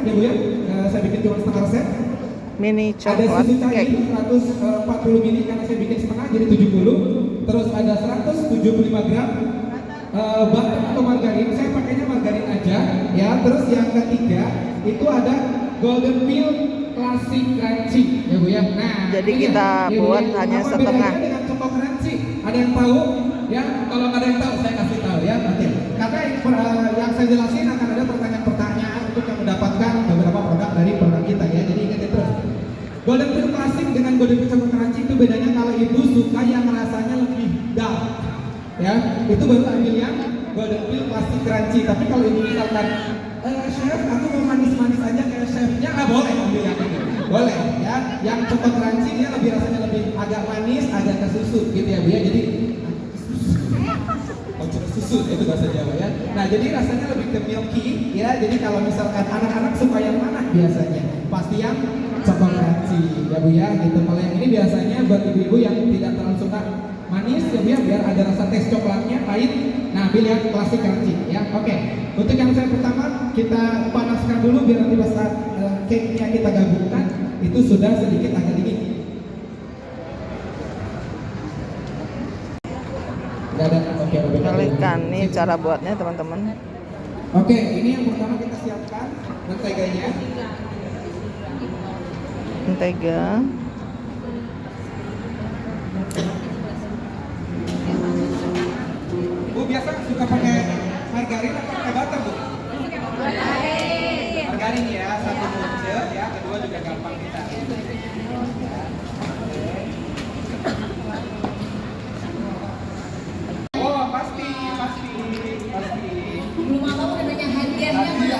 ya Bu ya. Saya bikin cuma setengah resep. Mini Ada coklat susu cake. cair 140 ml karena saya bikin setengah jadi 70. Terus ada 175 gram butter atau margarin. Saya pakainya margarin aja ya. Terus yang ketiga itu ada golden peel classic crunchy ya Bu ya. Nah, Jadi ini kita ya, buat Bu ya. hanya Apa setengah. bedanya dengan choco crunchy? Ada yang tahu? Ya, kalau nggak ada yang tahu saya kasih tahu ya. Oke. Karena yang saya jelasin akan ada pertanyaan-pertanyaan untuk yang mendapatkan beberapa produk dari produk kita ya. Jadi ingat terus. Golden peel classic dengan golden peel choco crunchy itu bedanya kalau ibu suka yang rasanya lebih dark. Ya, itu baru ambil yang golden peel classic crunchy. Tapi kalau ibu misalkan chef, aku mau manis-manis aja kayak chefnya, nggak boleh ambil yang ini. Boleh ya, yang choco crunchy dia lebih rasanya lebih agak manis, agak ke susu gitu ya Bu ya. Jadi susu itu bahasa Jawa ya. Nah jadi rasanya lebih ke milky ya. Jadi kalau misalkan anak-anak suka yang mana biasanya? Pasti yang choco crunchy ya Bu ya. Gitu. Kalau yang ini biasanya buat ibu-ibu yang tidak terlalu suka manis ya Bu ya, biar ada rasa tes coklatnya pahit. Nah ambil yang classic crunchy ya. Oke. Untuk yang saya pertama kita panaskan dulu biar nanti pas saat cake-nya kita gabungkan itu sudah sedikit agak dingin. Kalikan nih cara buatnya teman-teman. Oke, ini yang pertama kita siapkan menteganya. Mentega. Bu biasa suka pakai margarin atau pakai butter Bu? Margarin ya, satu punce ya, kedua juga gampang kita.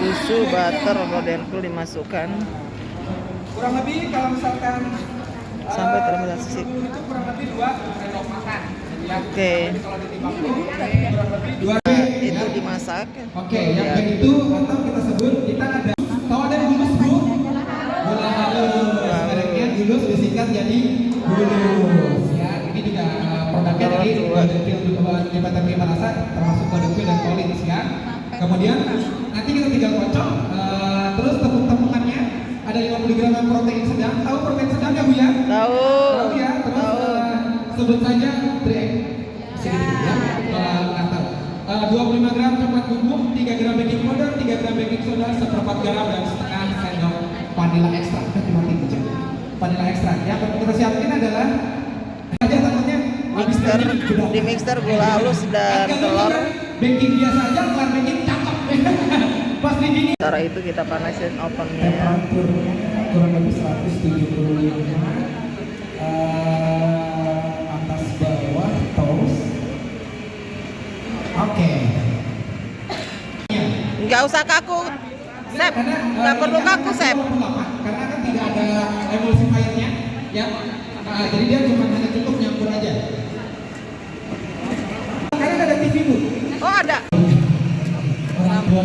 Susu, butter, golden peel dimasukkan Kurang lebih kalau misalkan sampai termotivasi. itu kurang lebih 2 sendok makan. Ya. Oke. Kalau ditimbang kurang lebih 2 Itu dimasak. Oke, yang kayak itu atau kita sebut kita ada tahu ada bulus Bu? Gula halus. Mereknya bulus disingkat jadi bulus. Ya, ini juga produknya dari golden peel Jembatan Prima Rasa termasuk golden peel dan Collins ya. Kemudian nanti kita tinggal kocok, terus tepung-tepungannya ada 50 gram protein sedang. Tahu protein sedang ya Bu ya? Tahu. Tahu ya. Terus sebut saja 3 egg. Sedikit ya. Nggak tahu. 25 gram coklat bubuk, 3 gram baking powder, 3 gram baking soda, 1/4 garam dan setengah sendok vanilla extract. Vanilla extract. Yang kita siapin adalah aja tangannya Mixer, di mixer gula halus dan telur. Baking biasa aja, bukan baking cakep. Pas dingin. Setelah itu kita panasin ovennya. Temperatur kurang lebih 175. Atas bawah toast. Oke. Nggak usah kaku, Sep. Nggak perlu kaku, Sep. Karena kan tidak ada emulsifiernya, ya. Jadi dia cuma hanya cukup nyampur aja. Karena ada TV Bu. Oh ada.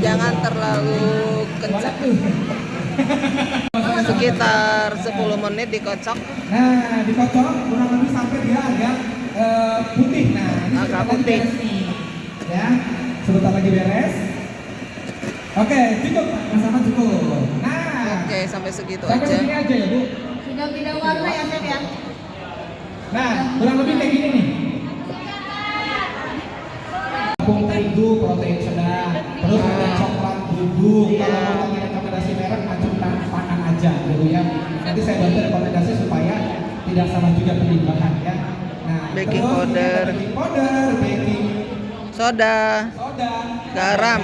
Jangan terlalu kencang. Sekitar 10 menit dikocok. Nah, dikocok kurang lebih sampai dia agak putih. Nah, ini agak putih. Ya, sebentar lagi beres. Oke, cukup. Sama cukup. Nah, Oke, sampai segitu sampai aja. sini aja ya Bu. Sudah tidak warna ya Chef ya? Nah, kurang lebih kayak gini nih. Tepung terigu, protein sedang, terus ada coklat bubuk. Kalau mau pakai rekomendasi merek, acukan tangan aja, gitu ya. Nanti saya bantu rekomendasi supaya tidak salah juga penimbangan ya. Nah, Baking terus powder. baking powder, baking Soda, soda, garam,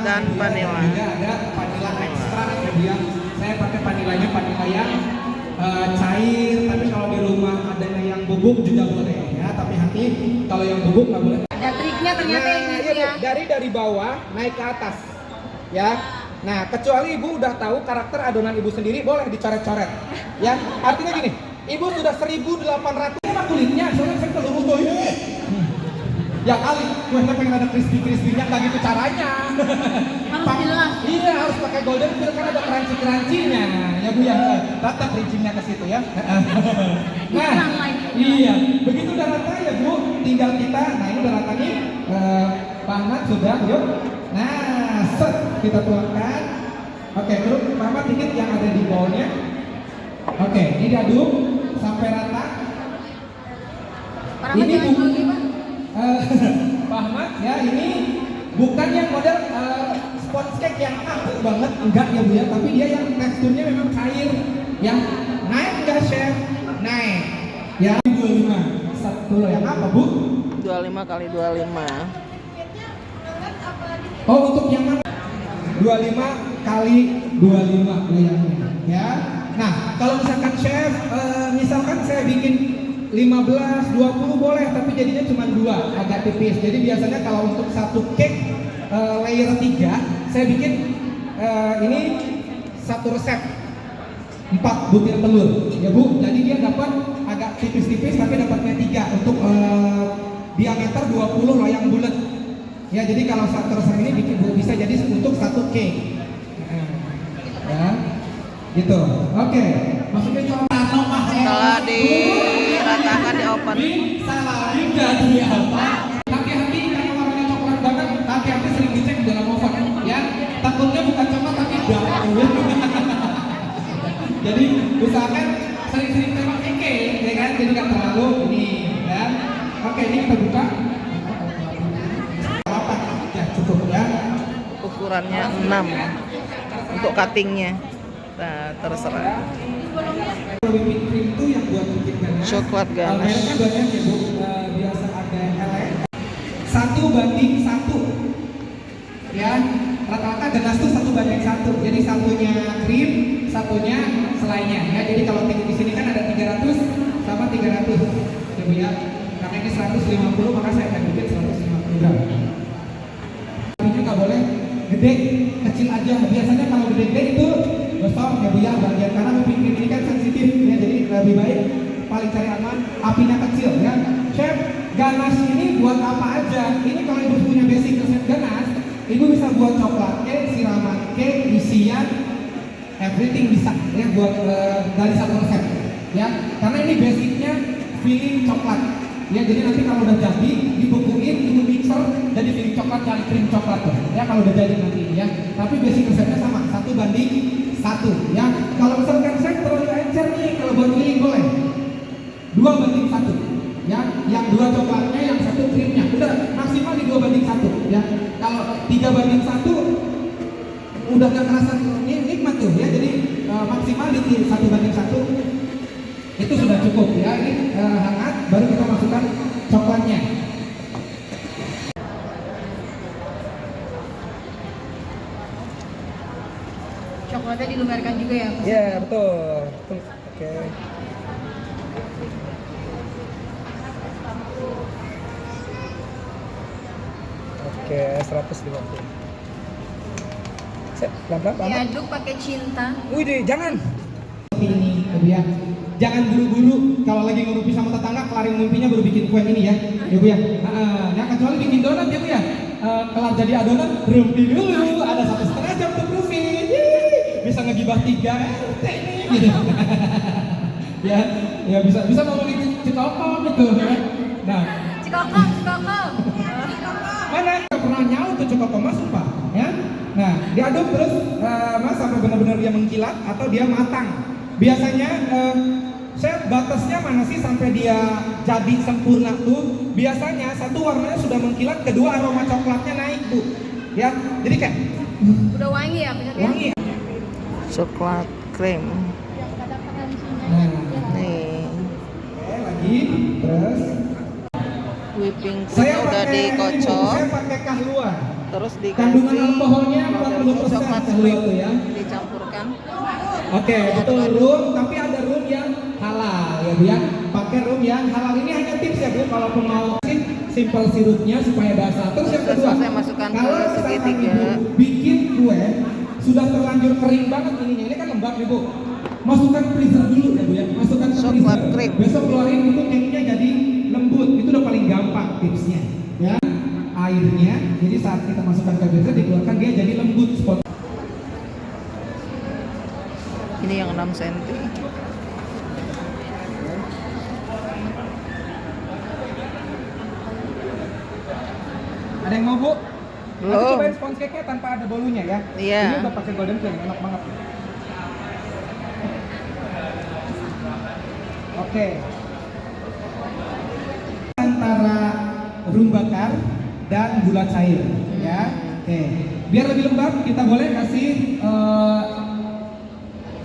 dan vanilla. Juga ada vanilla ekstra. Kemudian saya pakai vanilanya vanilla yang cair. Tapi kalau di rumah ada yang bubuk juga boleh ya. Tapi hati kalau yang bubuk nggak boleh. Ada triknya ternyata Nah, ini iya, ya. Bu. Dari bawah naik ke atas, ya. Nah, kecuali ibu udah tahu karakter adonan ibu sendiri, boleh dicoret-coret, ya. Artinya gini, ibu sudah 1.800 sama kulitnya, soalnya saya telur utuh ini. Ya kali, kuenya pengen ada crispy-crispy-nya, nggak gitu caranya. Harus jelas. Iya, harus pakai golden peel kan ada crunchy-crunchy-nya, ya Bu ya. Tetap rincinya ke situ ya. Nah, iya, begitu udah rata ya Bu, tinggal kita, nah ini udah rata nih, panas sudah, yuk. Nah, set, kita tuangkan. Oke, terus Mama dikit yang ada di bawahnya. Oke, ini diaduk sampai rata. Para Ini jangan bu- grogi, Pak. Pak Ahmad ya, ini bukan yang model sponge cake yang empuk banget, enggak ya Bu ya, tapi dia yang teksturnya memang cair. Yang naik enggak chef? Naik. Ya 25. Satu yang apa Bu? 25 kali 25. Oh, untuk yang mana? 25 kali 25 loyangnya ya. Nah, kalau misalkan chef misalkan saya bikin 15, 20 boleh, tapi jadinya cuma 2, agak tipis. Jadi biasanya kalau untuk satu cake layer 3, saya bikin ini satu resep 4 butir telur ya Bu. Jadi dia dapat agak tipis-tipis tapi dapatnya 3 untuk diameter 20 loyang bulat. Ya, jadi kalau satu resep ini bisa jadi untuk satu cake. Ya. Gitu. Oke. Masukin contoh mah Setelah diratakan di oven. salah jadi apa? Hati-hati karena warnanya coklat banget. Hati-hati sering dicek di dalam oven ya. Takutnya bukan coklat tapi dark. Jadi usahakan sering-sering tembak cake ya kan. Jadi nggak terlalu ini ya. Oke, ini kita buka. Ya, cukup ya. Ukurannya 6 untuk cuttingnya. Nah, terserah. Whipping cream itu yang buat bikin ganas. Coklat ganas. Mereknya banyak ya Bu. Biasa ada LN. 1:1. Ya, rata-rata ganas tuh 1:1. Jadi satunya krim, satunya selainya. Ya, jadi kalau di sini kan ada 300 sama 300. Ya Bu ya. Karena ini 150 maka saya akan bikin 150 gram. Ini nggak boleh gede, kecil aja. Biasanya kalau gede-gede itu gosong ya Bu ya, bagian karena whipping cream ini kan sensitif ya, jadi lebih baik paling cari aman apinya kecil ya. Chef, ganas ini buat apa aja? Ini kalau ibu punya basic resep ganas, ibu bisa buat coklat cake, siraman cake, isian, everything bisa ya buat dari satu resep ya. Karena ini basicnya filling coklat ya, jadi nanti kalau udah jadi dibukuin, ibu mixer jadi filling coklat dan krim coklat tuh ya kalau udah jadi nanti ya. Tapi basic resepnya sama, 1:1 ya. Kalau misalkan saya terlalu encer nih, kalau buat filling boleh 2:1 ya, yang 2 coklatnya, yang 1 krimnya, udah maksimal di 2:1 ya. Kalau 3:1 udah gak kerasa nikmat tuh ya, jadi maksimal di 1:1 itu sudah cukup ya. Ini hangat, baru kita masukkan coklatnya. Coklatnya dilumerkan juga ya? Pak? Ya betul. Oke. Oke, 150. Pelan-pelan. Diaduk pakai cinta. Wih, jangan. Seperti ini, ya. Jangan buru-buru kalau lagi ngerupi sama tetangga, kelarin ngumpinya baru bikin kue ini ya, ya Bu ya. Nah, kecuali bikin donat ya Bu ya. Kelar jadi adonan, berhenti dulu. Ada 1,5 jam untuk proofing. Bisa ngegibah 3 RT nih. Gitu. ya bisa ngomongin Cikokom itu. Nah, Cikokom. mana nggak pernah nyaut tuh Cikokom Mas sumpah ya. Nah, diaduk terus Mas sampai benar-benar dia mengkilat atau dia matang. Biasanya saya batasnya mana sih sampai dia jadi sempurna tuh? Biasanya satu warnanya sudah mengkilat, kedua aroma coklatnya naik Bu. Ya, jadi kayak Udah wangi ya? Bener ya? wangi. Coklat krim. Nah, Nih, oke, lagi terus whipping cream saya udah pakai ini, Bu. dikocok, Saya pakai Kahlua. terus Kandungan dikasih alkoholnya powder 40% coklat Kahlua sweet, tuh ya. dicampurkan. Oke, betul rum, tapi ada rum yang halal ya Bu ya. Pakai rum yang halal. Ini hanya tips ya Bu, kalaupun mau simple sirupnya supaya basah. Terus yang kedua, Saya masukkan ke kalau misalkan segitiga. Ibu bikin kue sudah terlanjur kering banget ininya, ini kan lembab nih Bu. Masukkan freezer dulu ya Bu ya. Masukkan ke Coklat freezer. krim. Besok keluarin itu cake-nya jadi lembut. Itu udah paling gampang tipsnya. Ya. Airnya, jadi saat kita masukkan ke freezer dikeluarkan dia jadi lembut spot. Ini yang 6 cm. Ada yang mau Bu? Aku Belum. cobain sponge cake-nya tanpa ada bolunya ya. Iya. Ini udah pakai golden flake, enak banget. Oke. Antara rum bakar dan gula cair, ya. Oke. Biar lebih lembab, kita boleh kasih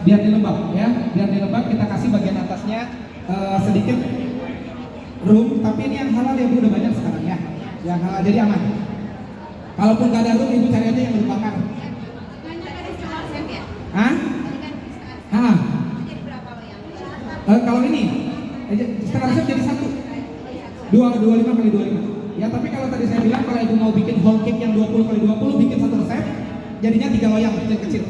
biar dilembab ya. Biar dilembab kita kasih bagian atasnya sedikit rum, tapi ini yang halal ya Bu, udah banyak sekarang ya. Yang halal jadi aman. Kalaupun nggak ada rum, Ibu cari aja yang rum bakar. Hah? Hah? Kalau ini setengah resep jadi 1. 25 kali 25. Ya, tapi kalau tadi saya bilang kalau Ibu mau bikin whole cake yang 20 kali 20 bikin 1 resep, jadinya 3 loyang kecil-kecil.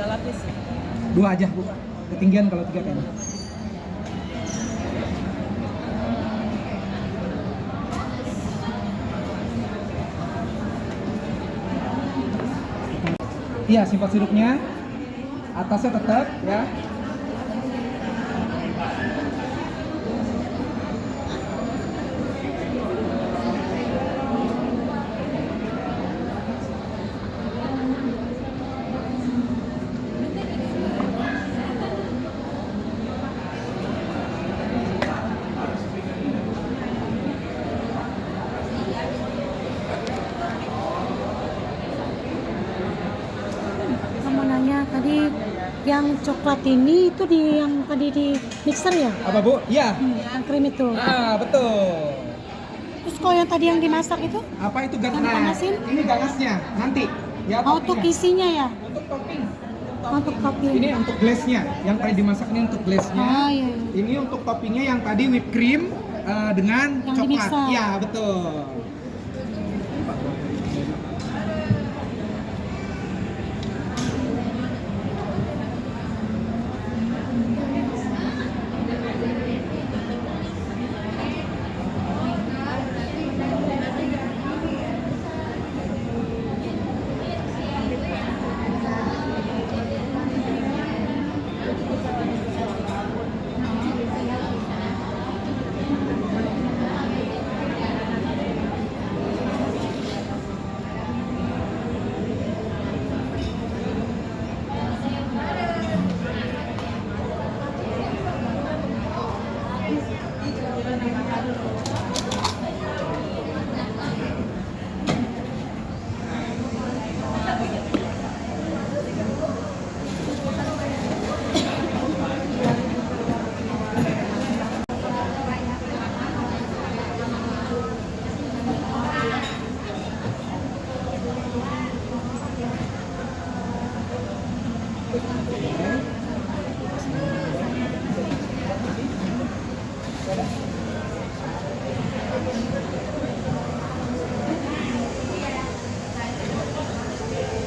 lapis. 2 aja Bu, ketinggian kalau 3 kayaknya. Iya, simpan sirupnya. Atasnya tetap ya. Kamu nanya tadi yang coklat ini itu yang tadi di mixer ya? Apa Bu? Iya. Yang krim itu. Ah, betul. Terus kalau yang tadi yang dimasak itu? Apa itu gas? Yang Nah, dipanasin? ini ganasnya nanti. Ya, Oh, untuk toppingnya. isinya ya? Untuk topping. Untuk topping. Ini untuk glaze-nya, yang tadi dimasak ini untuk glaze-nya. Oh, iya, iya. Ini untuk toppingnya yang tadi whipped cream dengan Yang coklat. dimixer. Iya, betul.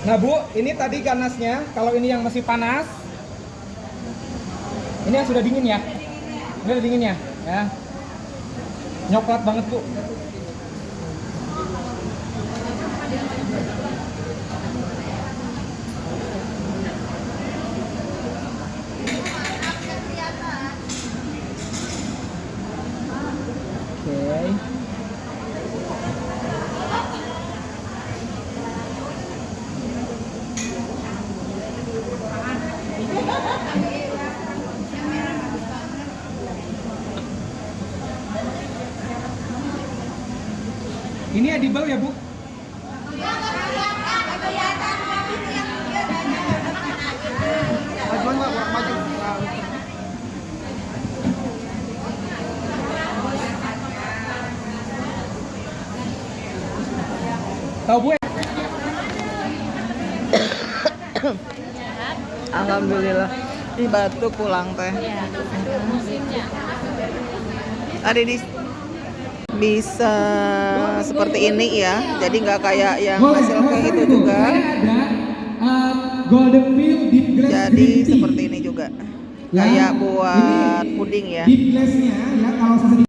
Nah Bu, ini tadi ganasnya. Kalau ini yang masih panas, ini yang sudah dingin ya. Ini udah dingin ya. Nyoklat banget Bu. Oke. Ini edible ya Bu? Majuan Mbak, maju. Tahu Bu ya? Alhamdulillah. Di batuk pulang teh. Tadi bisa seperti ini ya. Jadi nggak kayak yang hasil kayak itu juga. Ada golden field deep glass Jadi green tea. seperti ini juga. Ya, Kayak buat ini puding ya. Deep glass-nya ya kalau saya